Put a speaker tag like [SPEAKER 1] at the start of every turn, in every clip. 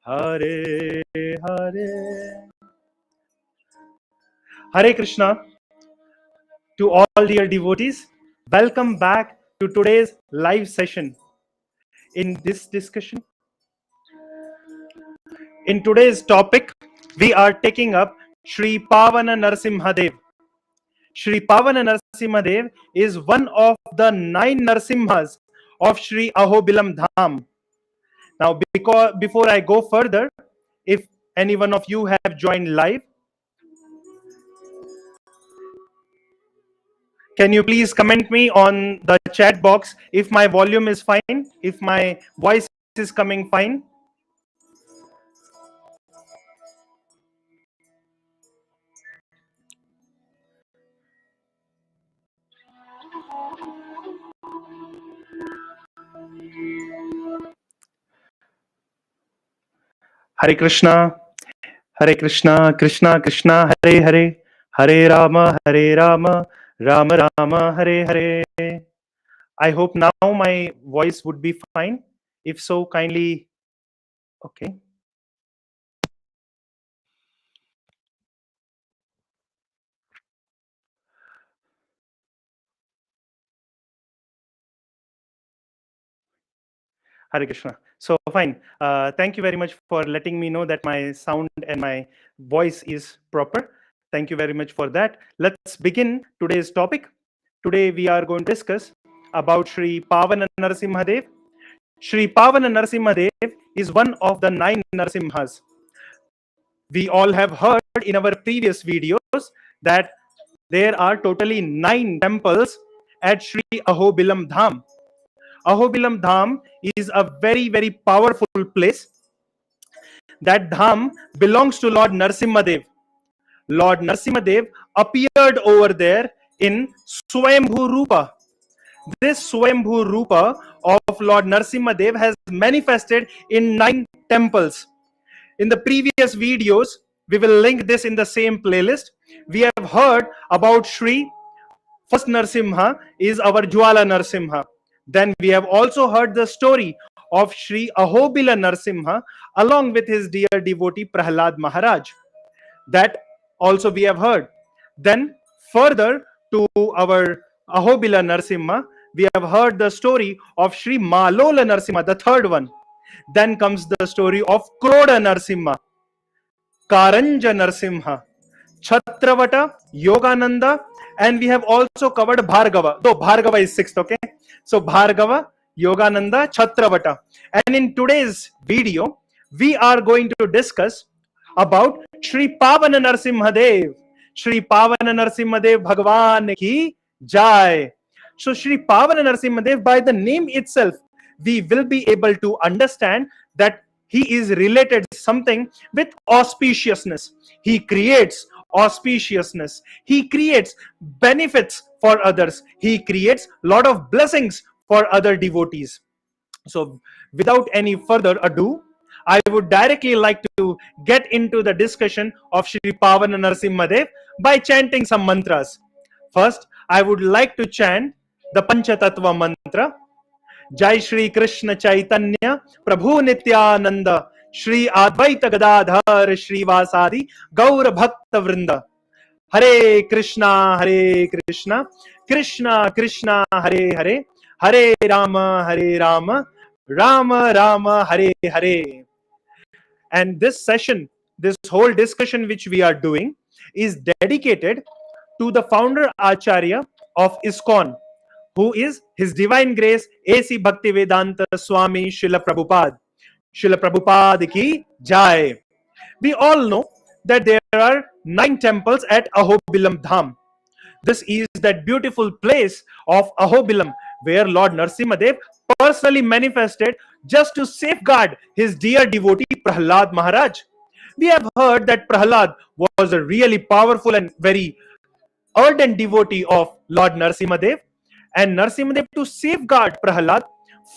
[SPEAKER 1] Hare Hare. Hare Krishna to all dear devotees. Welcome back to today's live session. In this discussion, in today's topic, we are taking up Sri Pavana Narasimha Dev. Sri Pavana Narasimha Dev is one of the 9 Narasimhas of Sri Ahobilam Dham. Now, before I go further, if any one of you have joined live, can you please comment me on the chat box if my volume is fine, if my voice is coming fine? Hare Krishna, Krishna Krishna, Hare Hare, Hare Rama, Rama Rama, Hare Hare. I hope now my voice would be fine. If so, kindly, okay. Hare Krishna. So fine. Thank you very much for letting me know that my sound and my voice is proper. Thank you very much for that. Let's begin today's topic. Today we are going to discuss about Sri Pavana Narasimha Dev. Sri Pavana Narasimha Dev is one of the 9 Narasimhas. We all have heard in our previous videos that there are totally 9 temples at Sri Ahobilam Dham. Ahobilam Dham is a very, very powerful place. That Dham belongs to Lord Narasimha Dev. Lord Narasimha Dev appeared over there in Swayambhu Rupa. This Swayambhu Rupa of Lord Narasimha Dev has manifested in 9 temples. In the previous videos, we will link this in the same playlist. We have heard about Sri. First Narasimha is our Jwala Narasimha. Then we have also heard the story of Sri Ahobila Narasimha along with his dear devotee Prahlad Maharaj. That also we have heard. Then further to our Ahobila Narasimha, we have heard the story of Sri Malola Narasimha, the third one. Then comes the story of Kroda Narasimha, Karanja Narasimha, Chhatravata, Yogananda, and we have also covered Bhargava. Though Bhargava is 6th, okay? So Bhargava, Yogananda, Chhatravata. And in today's video, we are going to discuss about Sri Pavana Narasimha Dev. Sri Pavana Narasimha Dev Bhagwan ki Jai. So Sri Pavana Narasimha Dev, by the name itself, we will be able to understand that he is related something with auspiciousness. He creates auspiciousness. He creates benefits for others. He creates lot of blessings for other devotees. So without any further ado, I would directly like to get into the discussion of Sri Pavana Narasimha Dev by chanting some mantras. First, I would like to chant the Panchatattva mantra. Jai Shri Krishna Chaitanya Prabhu Nityananda Shri Advaita Gadadhar Shri Vasadi Gaur Bhakta Vrinda. Hare Krishna, Krishna Krishna, Hare Hare, Hare Rama, Rama Rama, Hare Hare. And this session, this whole discussion which we are doing is dedicated to the founder Acharya of ISKCON, who is His Divine Grace A.C. Bhaktivedanta Swami Srila Prabhupada. Srila Prabhupada ki Jai. We all know that there are 9 temples at Ahobilam Dham. This is that beautiful place of Ahobilam where Lord Narasimha Dev personally manifested just to safeguard his dear devotee Prahlad Maharaj. We have heard that Prahlad was a really powerful and very ardent devotee of Lord Narasimha Dev, and Narasimha Dev, to safeguard Prahlad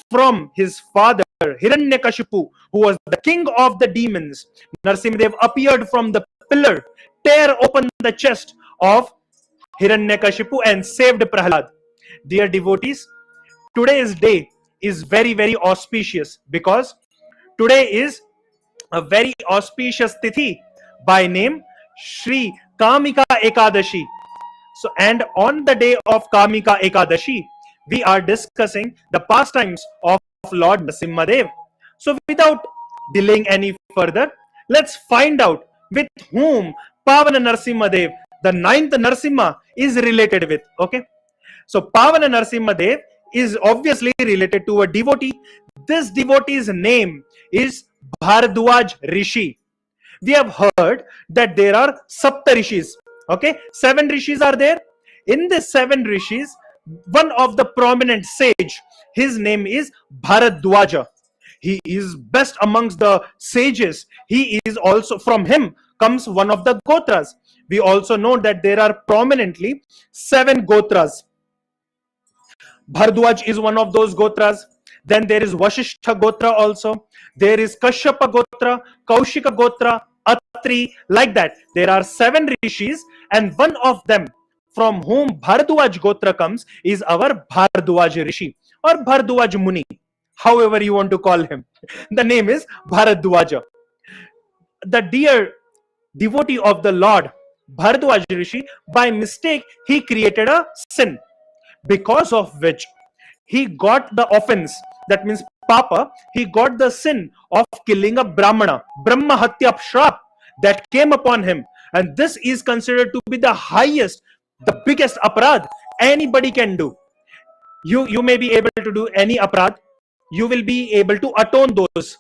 [SPEAKER 1] from his father Hiranyakashipu, who was the king of the demons, Narasimha Dev appeared from the pillar, tear open the chest of Hiranyakashipu and saved Prahlad. Dear devotees, today's day is very, very auspicious because today is a very auspicious tithi by name Shri Kamika Ekadashi. So, and on the day of Kamika Ekadashi, we are discussing the pastimes of Lord Narasimhadev. So, without delaying any further, let's find out with whom Pavana Narasimhadev, the ninth Narasimha, is related with. Okay, so Pavana Narasimhadev is obviously related to a devotee. This devotee's name is Bharadwaj Rishi. We have heard that there are Sapta Rishis. Okay, 7 Rishis are there. In the 7 Rishis, one of the prominent sage, his name is Bharadwaja. He is best amongst the sages. He is also, from him comes one of the Gotras. We also know that there are prominently 7 Gotras. Bharadwaj is one of those Gotras. Then there is Vasishtha Gotra also. There is Kashyapa Gotra, Kaushika Gotra, Atri, like that. There are 7 rishis, and one of them from whom Bharadwaj Gotra comes is our Bharadwaj Rishi or Bharadwaj Muni, however you want to call him. The name is Bharadwaja. The dear devotee of the Lord, Bharadwaj Rishi, by mistake, he created a sin, because of which he got the offense, that means papa, he got the sin of killing a brahmana, brahma hatya shrap, that came upon him. And this is considered to be the highest, the biggest aparad anybody can do. You may be able to do any aparad, you will be able to atone those.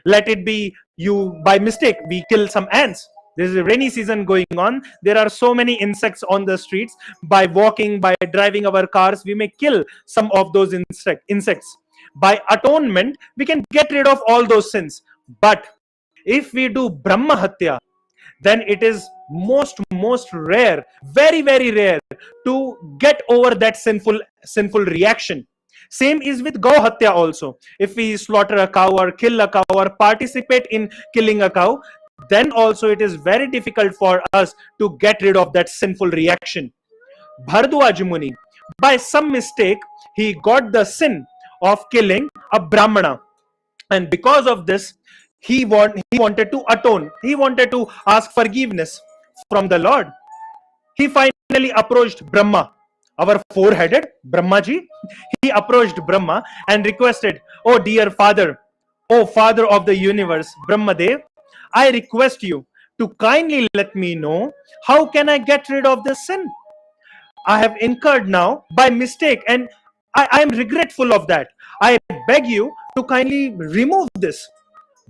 [SPEAKER 1] Let it be you by mistake we kill some ants. There is a rainy season going on. There are so many insects on the streets. By walking, by driving our cars, we may kill some of those insects. By atonement, we can get rid of all those sins. But if we do Brahma Hatya, then it is most rare, very rare, to get over that sinful reaction. Same is with Gau Hatya also. If we slaughter a cow or kill a cow or participate in killing a cow, then also it is very difficult for us to get rid of that sinful reaction. Bharadwaj Muni, by some mistake, he got the sin of killing a Brahmana. And because of this, he wanted to atone. He wanted to ask forgiveness from the Lord. He finally approached Brahma, our four-headed Brahmaji. He approached Brahma and requested, "Oh dear Father, oh Father of the universe, Brahmadev, I request you to kindly let me know how can I get rid of this sin I have incurred now by mistake, and I am regretful of that. I beg you to kindly remove this."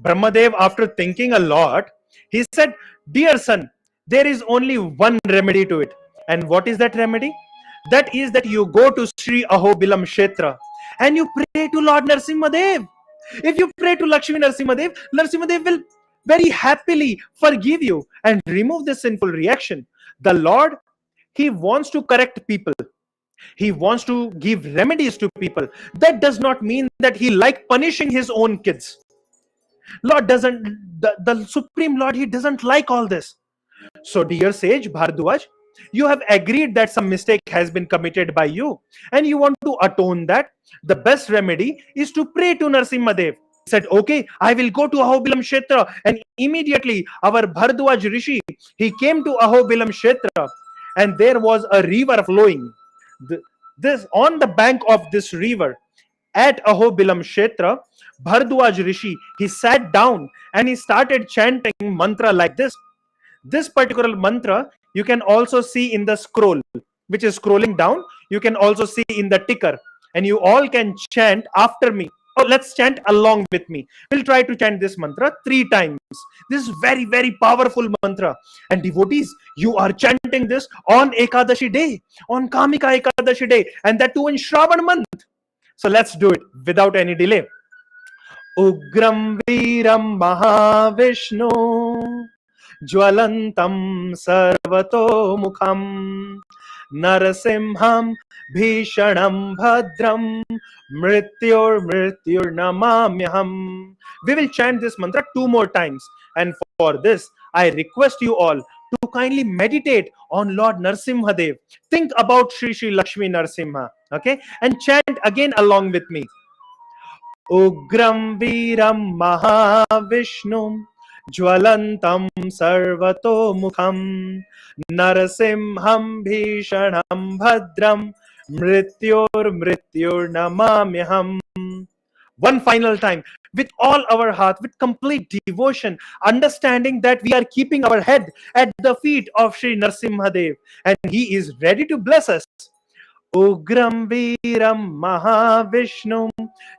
[SPEAKER 1] Brahmadev, after thinking a lot, he said, "Dear son, there is only one remedy to it." And what is that remedy? That is that you go to Sri Ahobilam Kshetra and you pray to Lord Narasimhadev. If you pray to Lakshmi Narasimhadev, Narasimhadev will very happily forgive you and remove this sinful reaction. The Lord, he wants to correct people. He wants to give remedies to people. That does not mean that he like punishing his own kids. Lord doesn't, the Supreme Lord, he doesn't like all this. So, dear sage Bharadwaj, you have agreed that some mistake has been committed by you and you want to atone that. The best remedy is to pray to Narasimhadev. He said, "Okay, I will go to Ahobilam Kshetra." And immediately our Bharadwaj Rishi, he came to Ahobilam Kshetra, and there was a river flowing. This on the bank of this river at Ahobilam Kshetra, Bharadwaj Rishi, he sat down and he started chanting mantra like this. This particular mantra you can also see in the scroll, which is scrolling down. You can also see in the ticker, and you all can chant after me. Oh, let's chant along with me. We'll try to chant this mantra 3 times. This is very powerful mantra. And devotees, you are chanting this on Ekadashi day, on Kamika Ekadashi day, and that too in Shravan month. So let's do it without any delay. Ugram Viram Mahavishnu Jwalantam Sarvato Mukham Narasimham Bhishanam Bhadram Mrityur Namamyaham. We will chant this mantra 2 more times, and for this I request you all to kindly meditate on Lord Narasimhadev. Think about Shri Lakshmi Narasimha, okay, and chant again along with me. Ugram Viram Mahavishnu Jwalantam Sarvato Mukham Narasimham Bhishanam Bhadram Mrityor Mrityor Namamyaham. One final time, with all our heart, with complete devotion, understanding that we are keeping our head at the feet of Sri Narasimhadev and he is ready to bless us. Ugram Viram Mahavishnu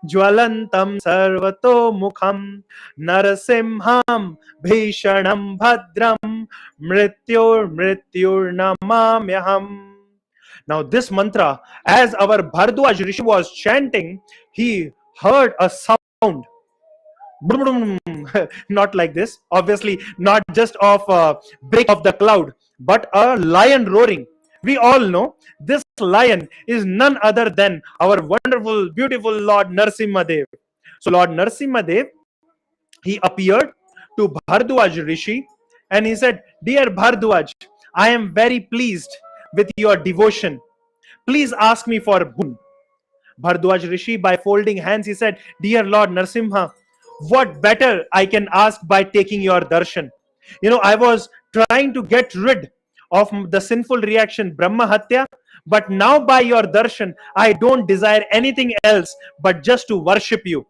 [SPEAKER 1] Jwalantam Sarvato Mukham Narasimham Bhishanam Bhadram Mrityor Mrityor Namamyaham. Now this mantra, as our Bhardwaj Rishi was chanting, he heard a sound. Not like this, obviously not just of a break of the cloud, but a lion roaring. We all know this lion is none other than our wonderful, beautiful Lord Narasimha Dev. So Lord Narasimha Dev, he appeared to Bhardwaj Rishi and he said, "Dear Bhardwaj, I am very pleased with your devotion. Please ask me for boon." Bhardwaj Rishi, by folding hands, he said, "Dear Lord Narasimha, what better I can ask by taking your darshan? I was trying to get rid of the sinful reaction Brahma Hatya, but now by your darshan, I don't desire anything else but just to worship you."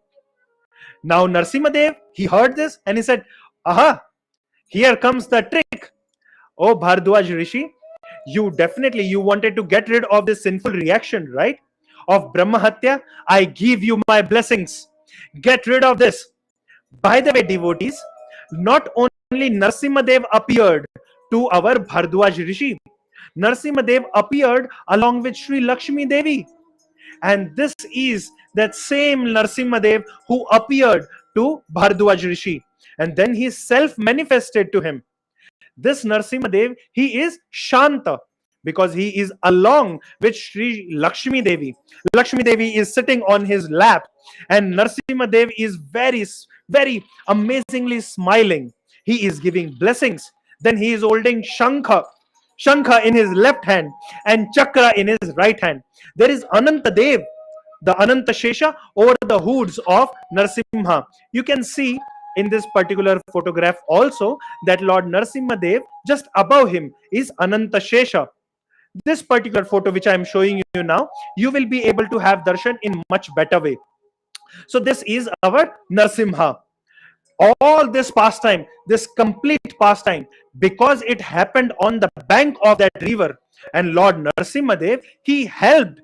[SPEAKER 1] Now Narasimha Dev, he heard this and he said, "Aha, here comes the trick. Oh Bhardwaj Rishi, you wanted to get rid of this sinful reaction, right? Of Brahma Hatya. I give you my blessings. Get rid of this." By the way, devotees, not only Narasimhadev appeared to our Bhardwaj Rishi, Narasimhadev appeared along with Sri Lakshmi Devi. And this is that same Narasimhadev who appeared to Bhardwaj Rishi. And then he self-manifested to him. This Narasimhadev, he is Shanta because he is along with Sri Lakshmi Devi. Lakshmi Devi is sitting on his lap and Narasimhadev is very, very amazingly smiling. He is giving blessings. Then he is holding Shankha in his left hand and Chakra in his right hand. There is Ananta Dev, the Ananta Shesha over the hoods of Narasimha. You can see in this particular photograph also that Lord Narasimha Dev, just above him is Ananta Shesha. This particular photo which I am showing you now, you will be able to have darshan in much better way. So this is our Narasimha. All this pastime, this complete pastime, because it happened on the bank of that river, and Lord Narasimha Dev, he helped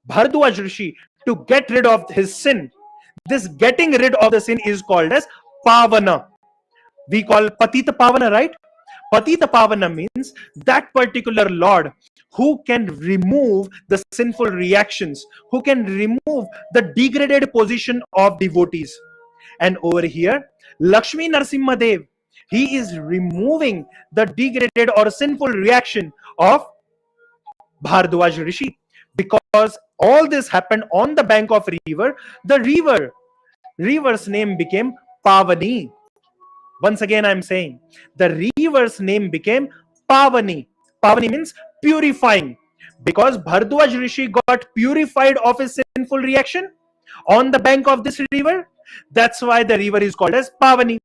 [SPEAKER 1] Bhardwaj Rishi to get rid of his sin. This getting rid of the sin is called as Pavana. We call Patita Pavana, right? Patita Pavana means that particular Lord who can remove the sinful reactions, who can remove the degraded position of devotees. And over here, Lakshmi Narasimha Dev, he is removing the degraded or sinful reaction of Bhardwaj Rishi. Because all this happened on the bank of river, the river's name became Pavani. Once again, I'm saying the river's name became Pavani. Pavani means purifying. Because Bhardwaj Rishi got purified of his sinful reaction on the bank of this river, that's why the river is called as Pavani.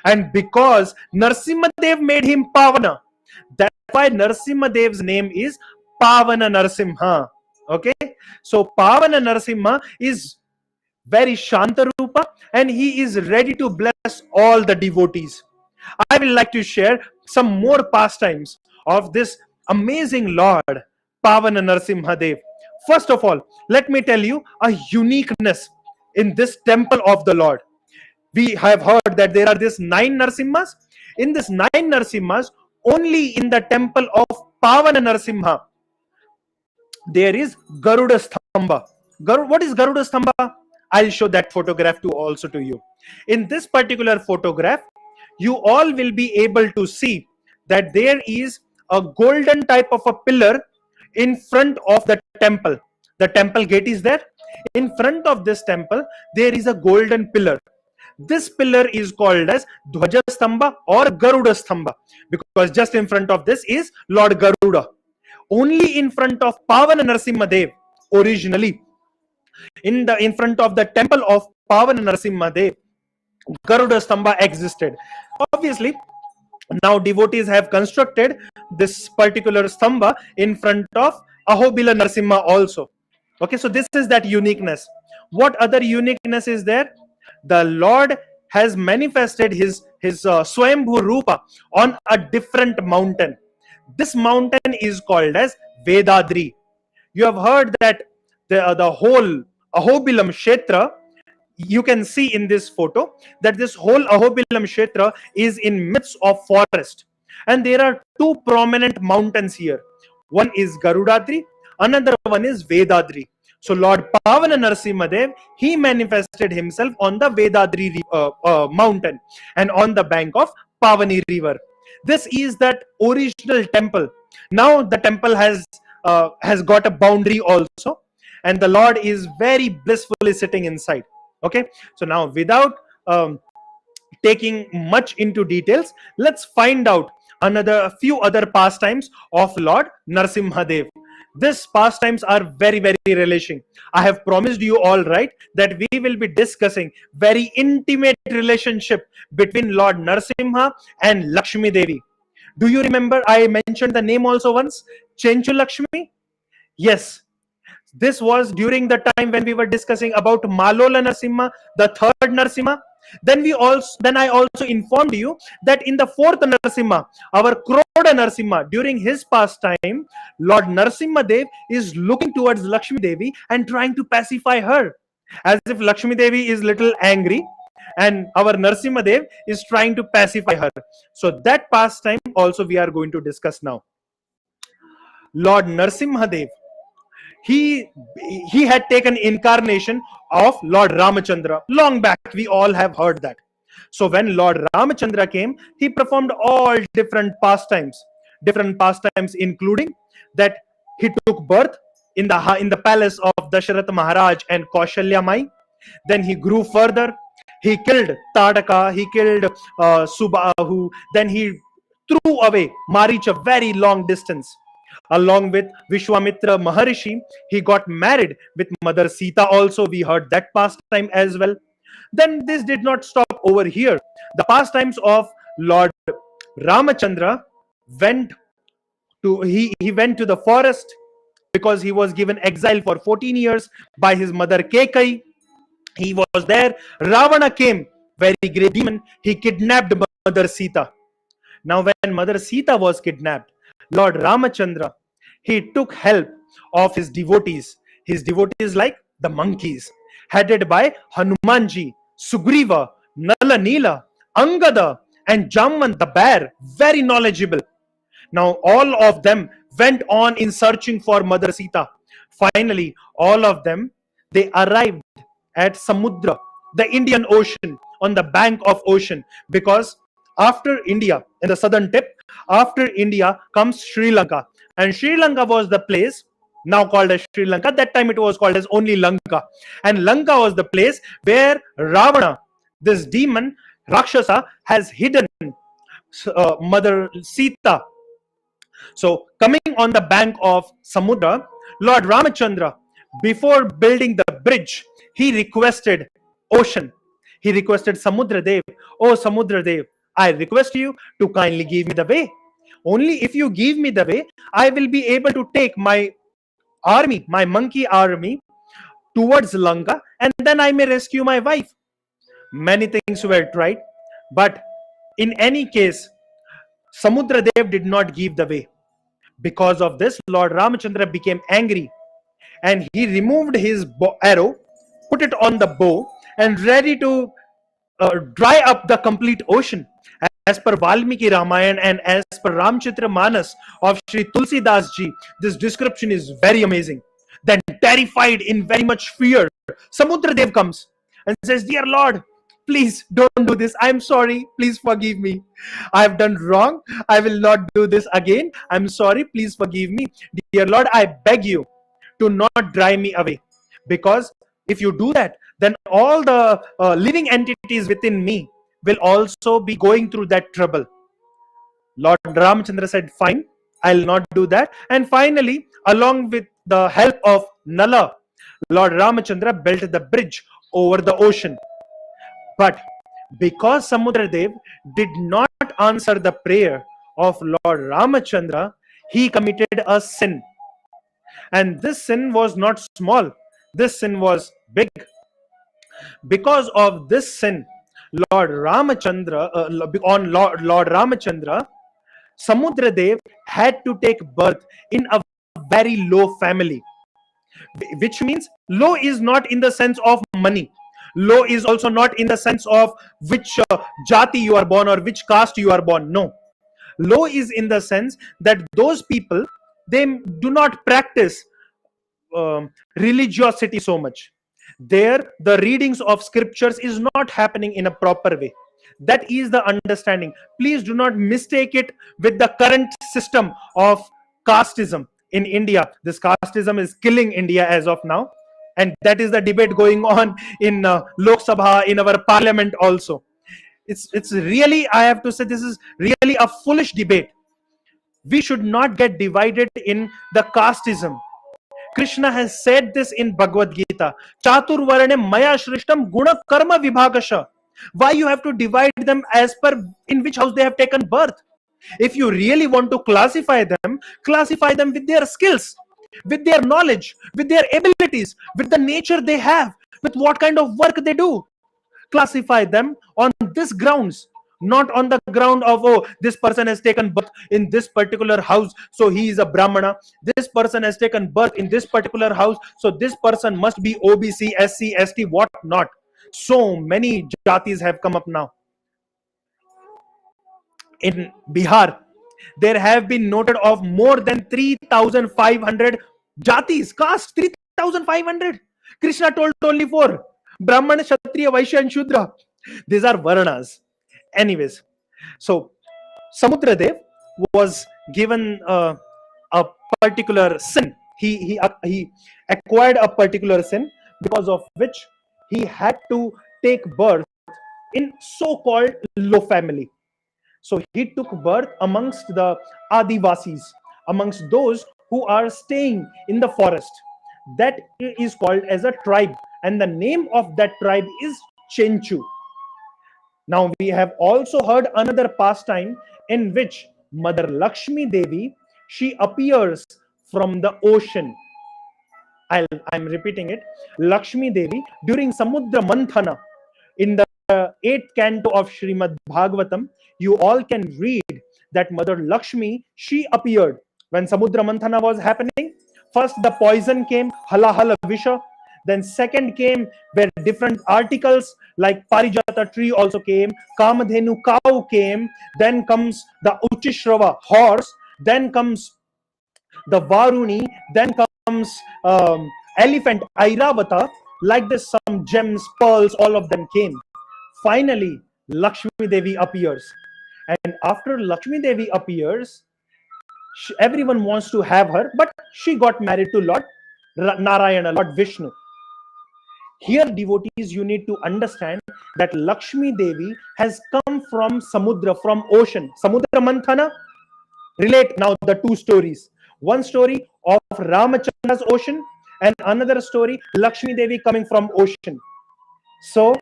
[SPEAKER 1] And because Narasimha Dev made him Pavana, that's why Narasimha Dev's name is Pavana Narasimha. Okay, so Pavana Narasimha is very Shanta Rupa and he is ready to bless all the devotees. I will like to share some more pastimes of this amazing Lord Pavana Narasimha Dev. First of all, let me tell you a uniqueness in this temple of the Lord. We have heard that there are these 9 Narasimhas. In this 9 Narasimhas, only in the temple of Pavana Narasimha, there is Garuda Stamba. What is Garuda Stamba? I'll show that photograph also to you. In this particular photograph, you all will be able to see that there is a golden type of a pillar in front of the temple. The temple gate is there. In front of this temple, there is a golden pillar. This pillar is called as Dhwaja Stamba or Garuda Stamba because just in front of this is Lord Garuda. Only in front of Pavana Narasimha Dev, originally, In front of the temple of Pavana Narasimha Dev, Garuda Stamba existed. Obviously, now devotees have constructed this particular stamba in front of Ahobilam Narasimha also. Okay, so this is that uniqueness. What other uniqueness is there? The Lord has manifested his Swayambhu Rupa on a different mountain. This mountain is called as Vedadri. You have heard that the whole Ahobilam Kshetra, you can see in this photo that this whole Ahobilam Kshetra is in midst of forest, and there are two prominent mountains here. One is Garudadri, another one is Vedadri. So Lord Pavana Narasimha Dev, he manifested himself on the Vedadri mountain and on the bank of Pavani river. This is that original temple. Now the temple has got a boundary also, and the Lord is very blissfully sitting inside. Okay, so now without taking much into details, let's find out a few other pastimes of Lord Narasimha Dev. These pastimes are very, very relishing. I have promised you all, right, that we will be discussing very intimate relationship between Lord Narasimha and Lakshmi Devi. Do you remember I mentioned the name also once? Chenchu Lakshmi? Yes. This was during the time when we were discussing about Malola Narasimha, the third Narasimha. Then I also informed you that in the fourth Narasimha, our Kroda Narasimha, during his pastime, Lord Narasimha Dev is looking towards Lakshmi Devi and trying to pacify her, as if Lakshmi Devi is little angry and our Narasimha Dev is trying to pacify her. So that pastime also we are going to discuss now. Lord Narasimha Dev, he had taken incarnation of Lord Ramachandra long back. We all have heard that. So when Lord Ramachandra came, he performed all different pastimes, including that he took birth in the palace of Dasharath Maharaj and Kaushalya Mai. Then he grew further. He killed Tadaka, he killed Subahu, then he threw away Marich a very long distance. Along with Vishwamitra Maharishi, he got married with Mother Sita also. We heard that pastime as well. Then this did not stop over here. The pastimes of Lord Ramachandra went to the forest because he was given exile for 14 years by his mother Kekai. He was there. Ravana came, very great demon. He kidnapped Mother Sita. Now when Mother Sita was kidnapped, Lord Ramachandra, he took help of his devotees like the monkeys, headed by Hanumanji, Sugriva, Nala Nila, Angada, and Jamman the bear, very knowledgeable. Now all of them went on in searching for Mother Sita. Finally, all of them, they arrived at Samudra, the Indian Ocean, on the bank of ocean, because after India, in the southern tip, after India comes Sri Lanka, and Sri Lanka was the place now called as Sri Lanka. That time it was called as only Lanka, and Lanka was the place where Ravana, this demon Rakshasa, has hidden Mother Sita. So coming on the bank of Samudra, Lord Ramachandra, before building the bridge, he requested ocean. He requested Samudra Dev, "Oh Samudra Dev, I request you to kindly give me the way. Only if you give me the way, I will be able to take my army, my monkey army, towards Lanka, and then I may rescue my wife." Many things were tried, but in any case, Samudra Dev did not give the way. Because of this, Lord Ramachandra became angry, and he removed his arrow, put it on the bow, and ready to dry up the complete ocean. As per Valmiki Ramayana and as per Ramchitra Manas of Sri Tulsidas ji, this description is very amazing. Then, terrified, in very much fear, Samudra Dev comes and says, "Dear Lord, please don't do this. I'm sorry. Please forgive me. I have done wrong. I will not do this again. I'm sorry. Please forgive me. Dear Lord, I beg you to not drive me away, because if you do that, then all the living entities within me will also be going through that trouble." Lord Ramachandra said, "Fine, I'll not do that." And finally, along with the help of Nala, Lord Ramachandra built the bridge over the ocean. But because Samudradev did not answer the prayer of Lord Ramachandra, he committed a sin. And this sin was not small, this sin was big. Because of this sin, Lord Ramachandra, Lord Ramachandra, Samudradev had to take birth in a very low family, which means low is not in the sense of money. Low is also not in the sense of which jati you are born or which caste you are born. No. Low is in the sense that those people, they do not practice religiosity so much. There, the readings of scriptures is not happening in a proper way. That is the understanding. Please do not mistake it with the current system of casteism in India. This casteism is killing India as of now, and that is the debate going on in Lok Sabha, in our parliament also. It's really, I have to say, this is really a foolish debate. We should not get divided in the casteism. Krishna has said this in Bhagavad Gita. Chaturvarane maya shrishtam guna karma vibhagasha. Why you have to divide them as per in which house they have taken birth? If you really want to classify them with their skills, with their knowledge, with their abilities, with the nature they have, with what kind of work they do. Classify them on this grounds, not on the ground of, oh, this person has taken birth in this particular house, so he is a Brahmana. This person has taken birth in this particular house, so this person must be OBC, SC, ST, what not. So many jatis have come up now. In Bihar, there have been noted of more than 3,500 jatis, caste, 3,500. Krishna told only four: Brahmana, Kshatriya, Vaishya, and Shudra. These are Varnas. Anyways, so Samudradev was given a particular sin. He acquired a particular sin, because of which he had to take birth in so-called low family. So he took birth amongst the Adivasis, amongst those who are staying in the forest. That is called as a tribe, and the name of that tribe is Chenchu. Now we have also heard another pastime in which Mother Lakshmi Devi, she appears from the ocean. I'm repeating it. Lakshmi Devi, during Samudra Manthana, in the 8th canto of Srimad Bhagavatam, you all can read that Mother Lakshmi, she appeared when Samudra Manthana was happening. First the poison came, Halahala Visha. Then second came where different articles like Parijata tree also came, Kamadhenu cow came, then comes the Uchishrava horse, then comes the Varuni, then comes elephant Airavata. Like this, some gems, pearls, all of them came. Finally, Lakshmi Devi appears. And after Lakshmi Devi appears, everyone wants to have her, but she got married to Lord Narayana, Lord Vishnu. Here, devotees, you need to understand that Lakshmi Devi has come from Samudra, from ocean. Samudra Manthana, relate now the two stories. One story of Ramachandra's ocean, and another story, Lakshmi Devi coming from ocean. So,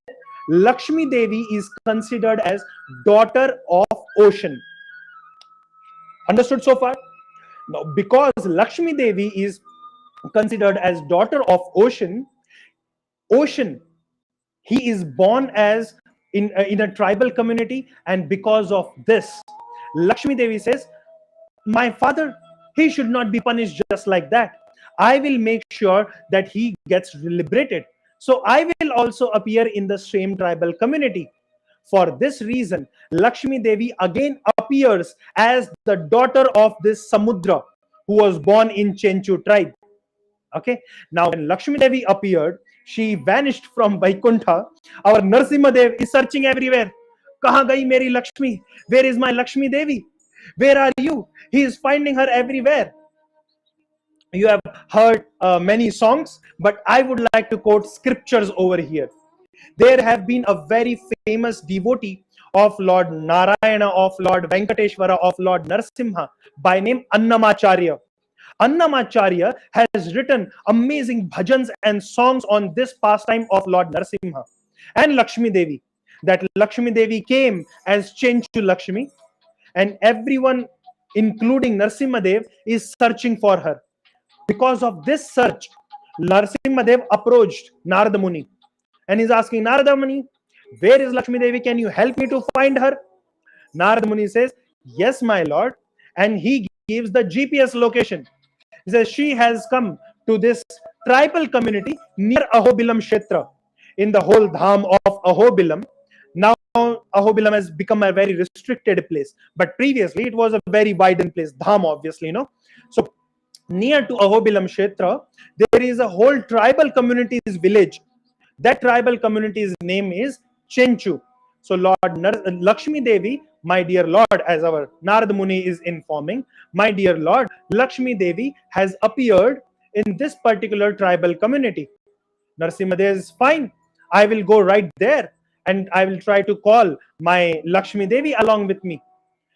[SPEAKER 1] Lakshmi Devi is considered as daughter of ocean. Understood so far? Now, because Lakshmi Devi is considered as daughter of ocean, he is born as in a tribal community, and because of this, Lakshmi Devi says, my father, he should not be punished just like that. I will make sure that he gets liberated. So I will also appear in the same tribal community. For this reason, Lakshmi Devi again appears as the daughter of this Samudra who was born in Chenchu tribe. Okay. Now, when Lakshmi Devi appeared, she vanished from Vaikuntha. Our Narasimha Dev is searching everywhere. Kahan gayi meri Lakshmi? Where is my Lakshmi Devi? Where are you? He is finding her everywhere. You have heard many songs, but I would like to quote scriptures over here. There have been a very famous devotee of Lord Narayana, of Lord Venkateshwara, of Lord Narasimha by name Annamacharya. Annamacharya has written amazing bhajans and songs on this pastime of Lord Narasimha and Lakshmi Devi. That Lakshmi Devi came as Chenchu Lakshmi, and everyone, including Narasimha Dev, is searching for her. Because of this search, Narasimha Dev approached Narada Muni and is asking, Narada Muni, where is Lakshmi Devi? Can you help me to find her? Narada Muni says, yes, my lord. And he gives the GPS location. He says, she has come to this tribal community near Ahobilam Kshetra in the whole dham of Ahobilam. Now, Ahobilam has become a very restricted place, but previously it was a very widened place, dham, obviously, So, near to Ahobilam Kshetra, there is a whole tribal community's village. That tribal community's name is Chenchu. So Lord Lakshmi Devi, my dear Lord, as our Narada Muni is informing, my dear Lord, Lakshmi Devi has appeared in this particular tribal community. Narasimha Dev is fine. I will go right there and I will try to call my Lakshmi Devi along with me.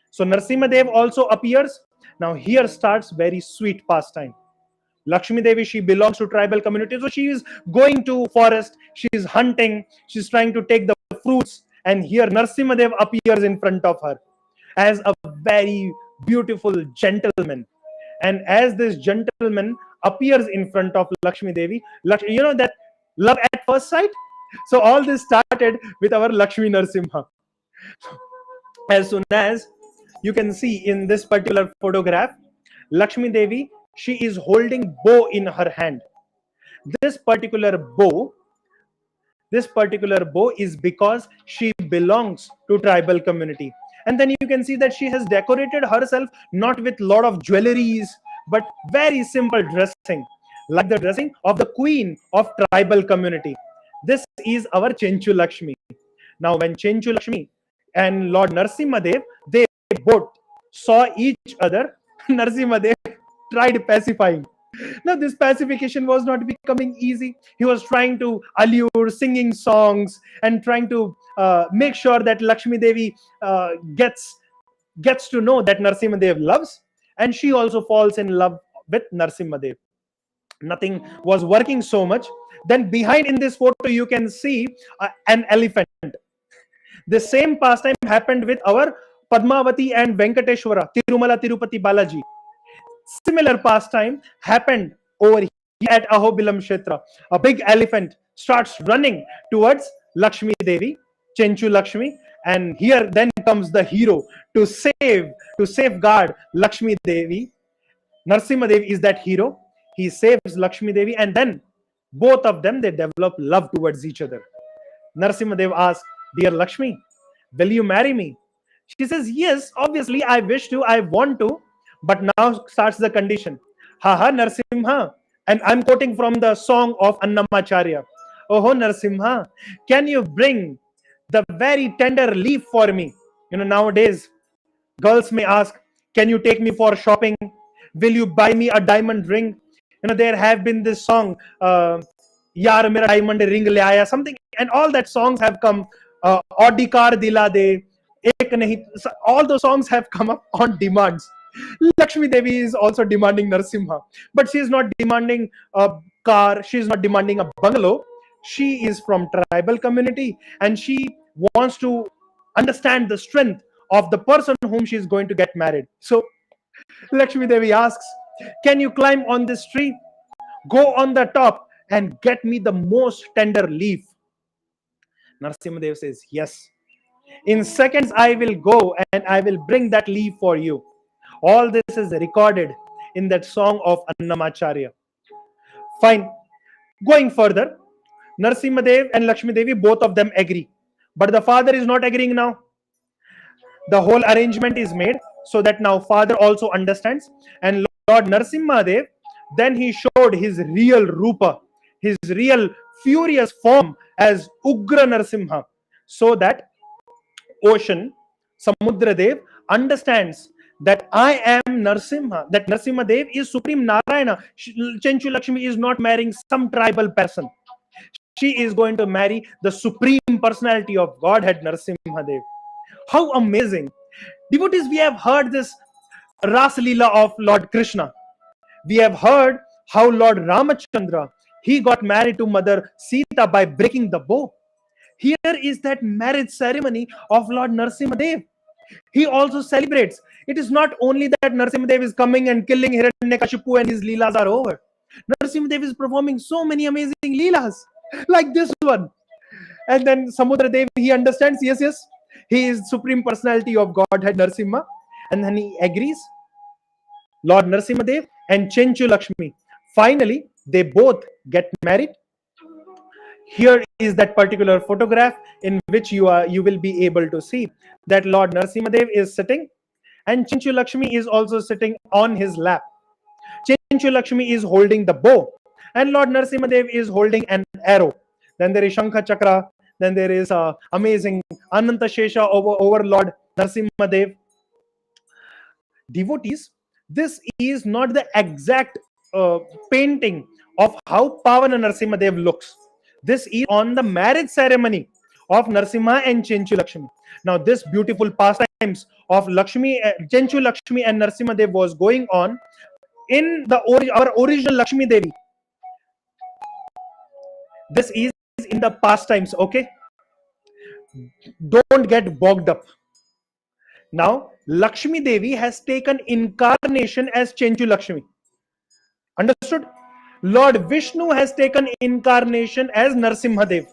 [SPEAKER 1] So Narasimha Dev also appears. Now here starts very sweet pastime. Lakshmi Devi, she belongs to tribal community, so she is going to forest, she is hunting, she's trying to take the fruits, and here Narasimha Dev appears in front of her as a very beautiful gentleman. And as this gentleman appears in front of Lakshmi Devi, you know that love at first sight? So all this started with our Lakshmi Narasimha. As soon as you can see in this particular photograph, Lakshmi Devi, she is holding bow in her hand. This particular bow is because she belongs to tribal community. And then you can see that she has decorated herself not with lot of jewelries, but very simple dressing, like the dressing of the queen of tribal community. This is our Chenchu Lakshmi. Now when Chenchu Lakshmi and Lord Narasimha Dev, they both saw each other, Narasimha Dev tried pacifying. Now this pacification was not becoming easy. He was trying to allure, singing songs, and trying to make sure that Lakshmi Devi gets to know that Narasimha Dev loves, and she also falls in love with Narasimha Dev. Nothing was working so much. Then behind in this photo you can see an elephant. The same pastime happened with our Padmavati and Venkateshwara, Tirumala Tirupati Balaji. Similar pastime happened over here at Ahobilam Kshetra. A big elephant starts running towards Lakshmi Devi, Chenchu Lakshmi, and here then comes the hero to safeguard Lakshmi Devi. Narasimha Devi is that hero. He saves Lakshmi Devi, and then both of them, they develop love towards each other. Narasimha Dev asks, dear Lakshmi, will you marry me? She says, yes, obviously I wish to, I want to, but now starts the condition. Haha Narasimha, and I'm quoting from the song of Annamacharya. Oh Narasimha, can you bring the very tender leaf for me? Nowadays girls may ask, can you take me for shopping? Will you buy me a diamond ring? There have been this song, Yaar Mera Diamond Ring Le Aaya, something, and all that songs have come. Audikar Dila De, Ek Nahi, all those songs have come up on demands. Lakshmi Devi is also demanding Narasimha, but she is not demanding a car, she is not demanding a bungalow. She is from tribal community and she wants to understand the strength of the person whom she is going to get married. So Lakshmi Devi asks, can you climb on this tree? Go on the top and get me the most tender leaf. Narasimha Dev says, yes. In seconds, I will go and I will bring that leaf for you. All this is recorded in that song of Annamacharya. Fine. Going further, Narasimha Dev and Lakshmi Devi, both of them agree. But the father is not agreeing now. The whole arrangement is made so that now father also understands. And Lord Narasimha Dev, then he showed his real Rupa, his real furious form as Ugra Narasimha, so that ocean, Samudra Dev, understands that I am Narasimha, that Narasimha Dev is Supreme Narayana. Chenchu Lakshmi is not marrying some tribal person. She is going to marry the Supreme Personality of Godhead, Narasimha Dev. How amazing. Devotees, we have heard this Ras Leela of Lord Krishna. We have heard how Lord Ramachandra, he got married to Mother Sita by breaking the bow. Here is that marriage ceremony of Lord Narasimha Dev. He also celebrates. It is not only that Narasimha Dev is coming and killing Hiranyakashipu and his leelas are over. Narasimha Dev is performing so many amazing leelas, like this one. And then Samudra Dev, he understands, yes, he is Supreme Personality of Godhead Narasimha. And then he agrees. Lord Narasimha Dev and Chenchu Lakshmi. Finally, they both get married. Here is that particular photograph in which you will be able to see that Lord Narasimha Dev is sitting and Chenchu Lakshmi is also sitting on his lap. Chenchu Lakshmi is holding the bow and Lord Narasimha Dev is holding an arrow. Then there is Shankha Chakra. Then there is amazing Ananta Shesha over Lord Narasimha Dev. Devotees, this is not the exact painting of how Pavana Narasimha Dev looks. This is on the marriage ceremony of Narasimha and Chenchu Lakshmi. Now, this beautiful pastimes of Chenchu Lakshmi and Narasimha Dev was going on in our original Lakshmi Devi. This is in the pastimes, okay? Don't get bogged up. Now, Lakshmi Devi has taken incarnation as Chenchu Lakshmi. Understood? Lord Vishnu has taken incarnation as Narasimha Dev.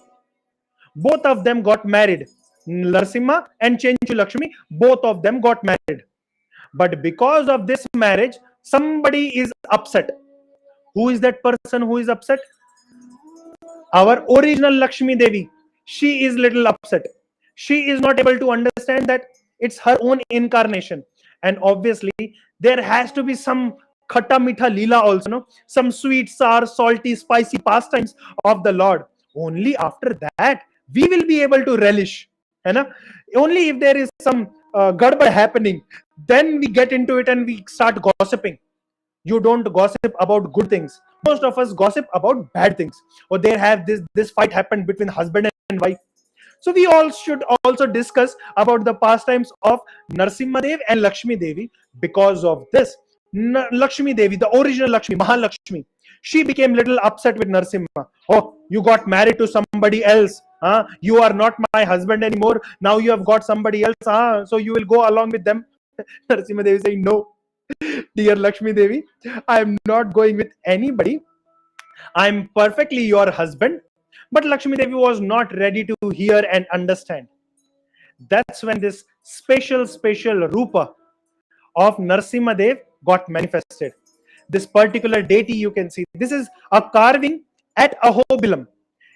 [SPEAKER 1] Both of them got married. Narasimha and Chenchu Lakshmi, both of them got married. But because of this marriage, somebody is upset. Who is that person who is upset? Our original Lakshmi Devi. She is little upset. She is not able to understand that it's her own incarnation. And obviously, there has to be some khata mitha leela also, no? Some sweet, sour, salty, spicy pastimes of the Lord. Only after that, we will be able to relish. Only if there is some gadbad happening, then we get into it and we start gossiping. You don't gossip about good things. Most of us gossip about bad things. Or there have this fight happened between husband and wife. So we all should also discuss about the pastimes of Narasimha Dev and Lakshmi Devi. Because of this, Lakshmi Devi, the original Lakshmi, Mahalakshmi, she became little upset with Narasimha. Oh, you got married to somebody else. You are not my husband anymore. Now you have got somebody else. So you will go along with them. Narasimha Devi saying, no, dear Lakshmi Devi, I am not going with anybody. I am perfectly your husband. But Lakshmi Devi was not ready to hear and understand. That's when this special Rupa of Narasimha Dev got manifested. This particular deity you can see. This is a carving at Ahobilam.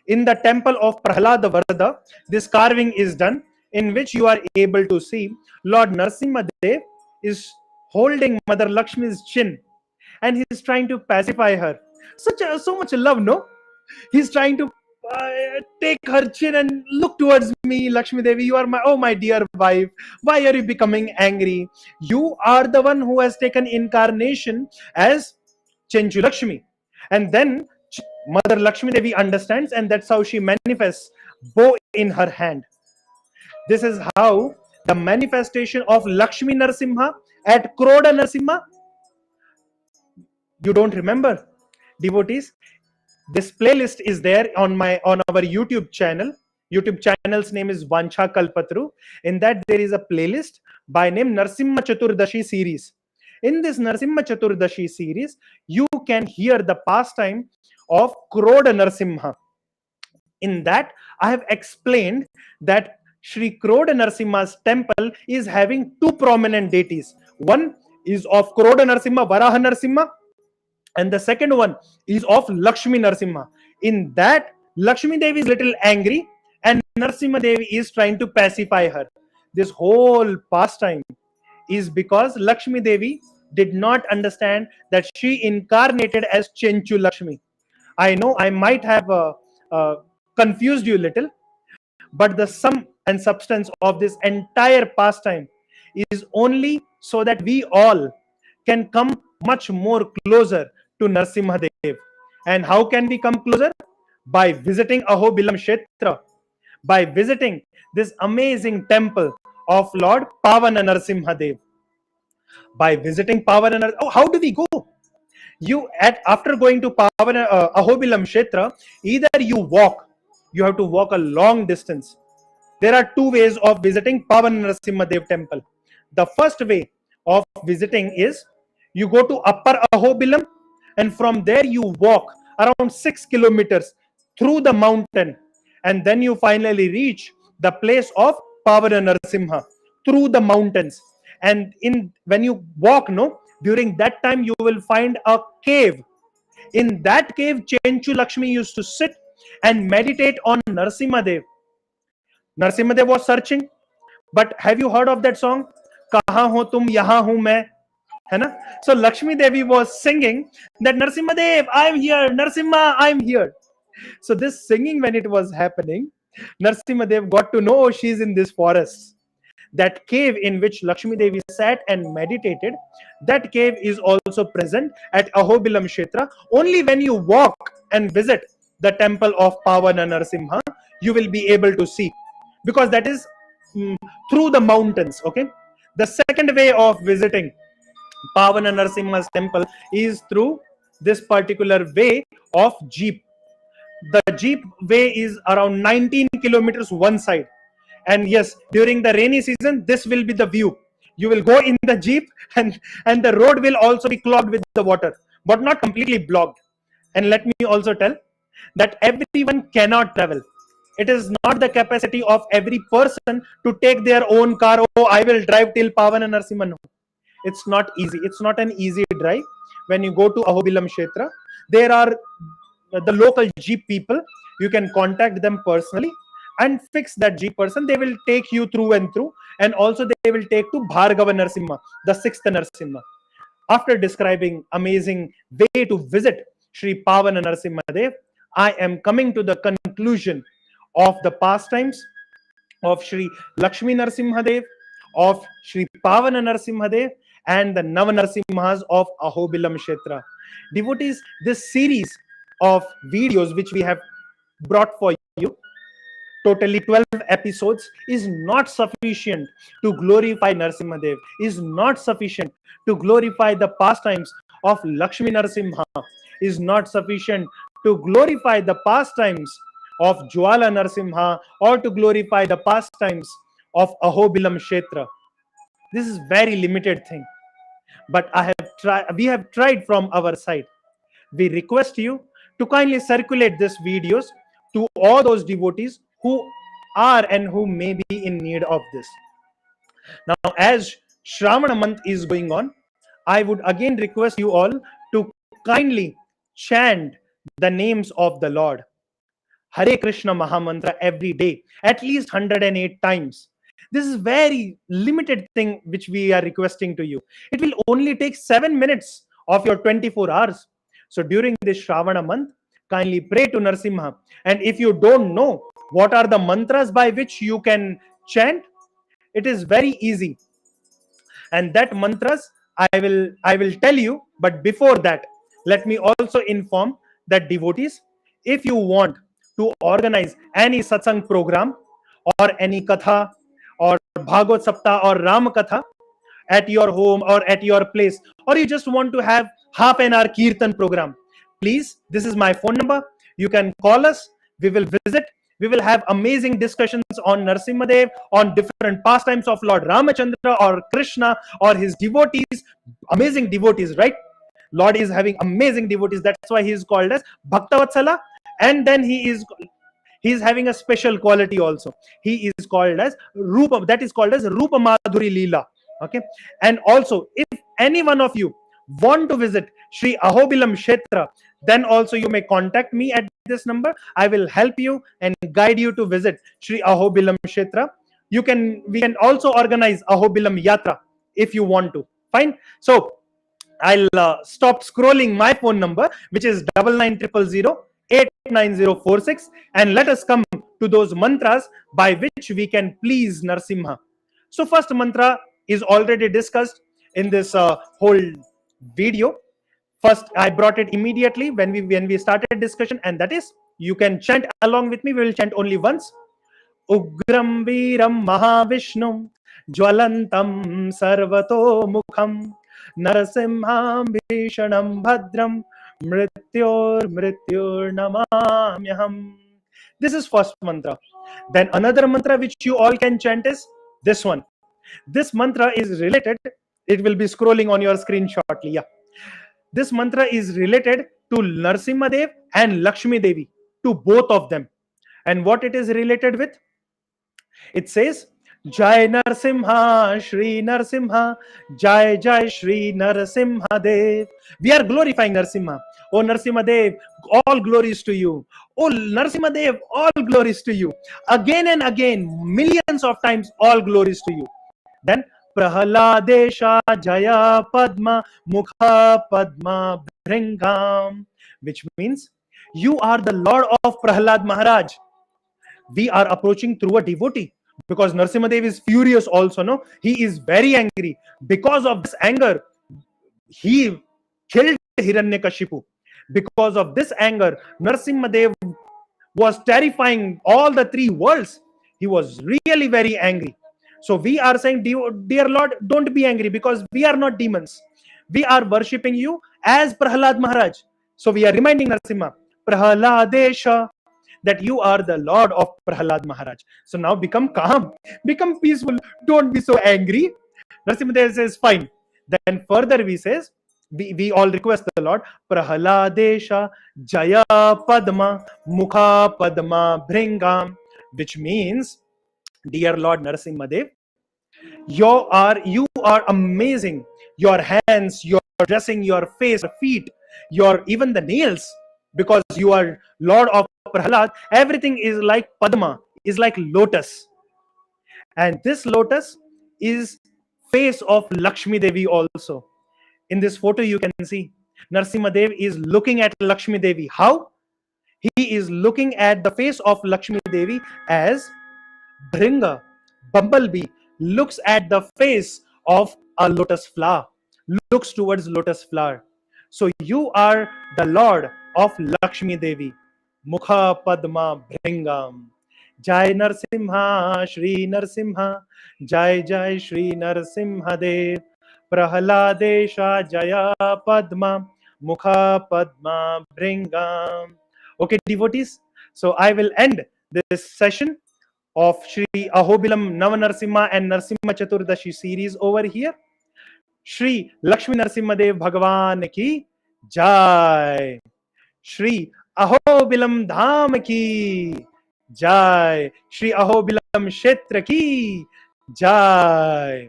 [SPEAKER 1] In the temple of Prahlada Varada, this carving is done in which you are able to see Lord Narasimha Dev is holding Mother Lakshmi's chin and he is trying to pacify her. So much love, no? He's trying to take her chin and look towards me. Lakshmi Devi, you are my dear wife. Why are you becoming angry? You are the one who has taken incarnation as Chenchu Lakshmi. And then Mother Lakshmi Devi understands, and that's how she manifests bow in her hand. This is how the manifestation of Lakshmi Narasimha at Kroda Narasimha. You don't remember, devotees? This playlist is there on our YouTube channel. YouTube channel's name is Vancha Kalpatru. In that there is a playlist by name Narasimha Chaturdashi series. In this Narasimha Chaturdashi series, you can hear the pastime of Kroda Narasimha. In that, I have explained that Sri Kroda Narasimha's temple is having two prominent deities. One is of Kroda Narasimha, Varaha Narasimha, and the second one is of Lakshmi Narasimha. In that, Lakshmi Devi is little angry and Narasimha Devi is trying to pacify her. This whole pastime is because Lakshmi Devi did not understand that she incarnated as Chenchu Lakshmi. I know I might have confused you a little, but the sum and substance of this entire pastime is only so that we all can come much more closer to Narasimha Dev. And how can we come closer? By visiting Ahobilam Kshetra, by visiting this amazing temple of Lord Pavana Narasimha Dev. By visiting Pavana Narasimha, how do we go? After going to Pavana, Ahobilam Kshetra, either you walk, you have to walk a long distance. There are two ways of visiting Pavana Narasimha Dev temple. The first way of visiting is you go to Upper Ahobilam, and from there you walk around 6 kilometers through the mountain, and then you finally reach the place of Pavana Narasimha through the mountains. And in when you walk, no, during that time you will find a cave. In that cave, Chenchu Lakshmi used to sit and meditate on Narasimha Dev. Narasimha Dev was searching, but have you heard of that song? Kahan ho tum, yahan hu main. है ना? So Lakshmi Devi was singing that Narasimha Dev, I'm here, Narasimha, I'm here. So this singing, when it was happening, Narasimha Dev got to know she's in this forest. That cave in which Lakshmi Devi sat and meditated, that cave is also present at Ahobilam Kshetra. Only when you walk and visit the temple of Pavana Narasimha, you will be able to see, because that is through the mountains. Okay. The second way of visiting Pavana Narasimha's temple is through this particular way of jeep. The jeep way is around 19 kilometers one side, and yes, during the rainy season this will be the view. You will go in the jeep, and the road will also be clogged with the water, but not completely blocked. And let me also tell that everyone cannot travel. It is not the capacity of every person to take their own car. Oh, I will drive till Pavana Narasimha. No, it's not easy. It's not an easy drive. When you go to Ahobilam Kshetra, there are the local jeep people. You can contact them personally and fix that jeep person. They will take you through and through, and also they will take to Bhargava Narasimha, the sixth Narasimha. After describing amazing way to visit Sri Pavana Narasimha Dev, I am coming to the conclusion of the pastimes of Sri Lakshmi Narasimha Dev, of Sri Pavana Narasimha Dev, and the Nava Narasimhas of Ahobilam Kshetra. Devotees, this series of videos which we have brought for you, totally 12 episodes, is not sufficient to glorify Narasimha Dev, is not sufficient to glorify the pastimes of Lakshmi Narasimha, is not sufficient to glorify the pastimes of Jwala Narasimha, or to glorify the pastimes of Ahobilam Kshetra. This is very limited thing, but we have tried from our side. We request you to kindly circulate these videos to all those devotees who are and who may be in need of this. Now, as Shravana month is going on, I would again request you all to kindly chant the names of the Lord. Hare Krishna Mahamantra every day, at least 108 times. This is very limited thing which we are requesting to you. It will only take 7 minutes of your 24 hours. So during this Shravana month, kindly pray to Narasimha. And if you don't know what are the mantras by which you can chant, it is very easy. And that mantras I will tell you, but before that, let me also inform that devotees, if you want to organize any satsang program or any katha or Bhagavad Sapta or Ram Katha at your home or at your place, or you just want to have half an hour Kirtan program, please, this is my phone number. You can call us. We will visit. We will have amazing discussions on Narasimha Dev, on different pastimes of Lord Ramachandra or Krishna or his devotees. Amazing devotees, right? Lord is having amazing devotees. That's why he is called as Bhaktavatsala. And then he is having a special quality also. He is called as Rupa. That is called as Rupa Madhuri Leela. Okay. And also, if any one of you want to visit Sri Ahobilam Kshetra, then also you may contact me at this number. I will help you and guide you to visit Sri Ahobilam Kshetra. We can also organize Ahobilam Yatra if you want to. Fine. So I'll stop scrolling my phone number, which is 9900089046, and let us come to those mantras by which we can please Narasimha. So first mantra is already discussed in this whole video. First, I brought it immediately when we started discussion, and that is, you can chant along with me. We will chant only once. Ugram Viram Mahavishnum Jwalantam Sarvato Mukham Narasimham Bhishanam Bhadram Mrityormrityurnamamyaham. This is first mantra. Then another mantra which you all can chant is this one. This mantra is related, it will be scrolling on your screen shortly. Yeah. This mantra is related to Narasimha Dev and Lakshmi Devi, to both of them. And what it is related with? It says, Jai Narasimha, Shri Narasimha, Jai Jai Shri Narasimha Dev. We are glorifying Narasimha. Oh Narasimha Dev, all glories to you. Oh Narasimha Dev, all glories to you. Again and again, millions of times, all glories to you. Then Prahaladesha Jaya Padma Mukha Padma Bhringam, which means you are the Lord of Prahalad Maharaj. We are approaching through a devotee, because Narasimhadev is furious also, no? He is very angry. Because of this anger, he killed Hiranyakashipu. Because of this anger, Narasimhadev was terrifying all the three worlds. He was really very angry. So we are saying, dear Lord, don't be angry, because we are not demons. We are worshipping you as Prahalad Maharaj. So we are reminding Narasimha, Prahaladesha, that you are the Lord of Prahalad Maharaj. So now become calm, become peaceful, don't be so angry. Narasimhadev says, fine. Then further we all request the Lord, Prahaladesha Jaya Padma Mukha Padma Bhringam, which means, dear Lord Narasimhadev, you are amazing. Your hands, your dressing, your face, your feet, your even the nails, because you are Lord of Prahalad. Everything is like Padma, is like lotus. And this lotus is face of Lakshmi Devi also. In this photo you can see Narasimha Dev is looking at Lakshmi Devi. How? He is looking at the face of Lakshmi Devi as Bhringa, bumblebee, looks at the face of a lotus flower, looks towards lotus flower. So you are the Lord of Lakshmi Devi. Mukha Padma Bhringam. Jai Narasimha, Shri Narasimha, Jai Jai Shri Narasimha Dev. Prahaladesha Jaya Padma Mukha Padma Bhringam. Okay, devotees. So I will end this session of Shri Ahobilam Navanarasimha and Narasimha Chaturdashi series over here. Shri Lakshmi Narasimha Dev Bhagavan ki Jai. Shri Ahobilam Dham ki Jai. Shri Ahobilam Kshetra ki Jai.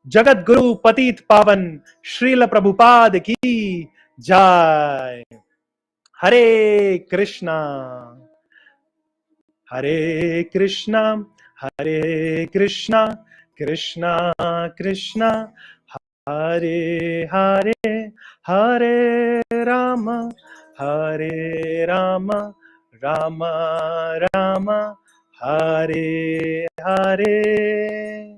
[SPEAKER 1] Jagat Guru Patit Pavan Srila Prabhupada ki Jai. Hare Krishna. Hare Krishna, Hare Krishna, Krishna Krishna, Hare Hare, Hare Rama, Hare Rama, Rama Rama, Hare Hare.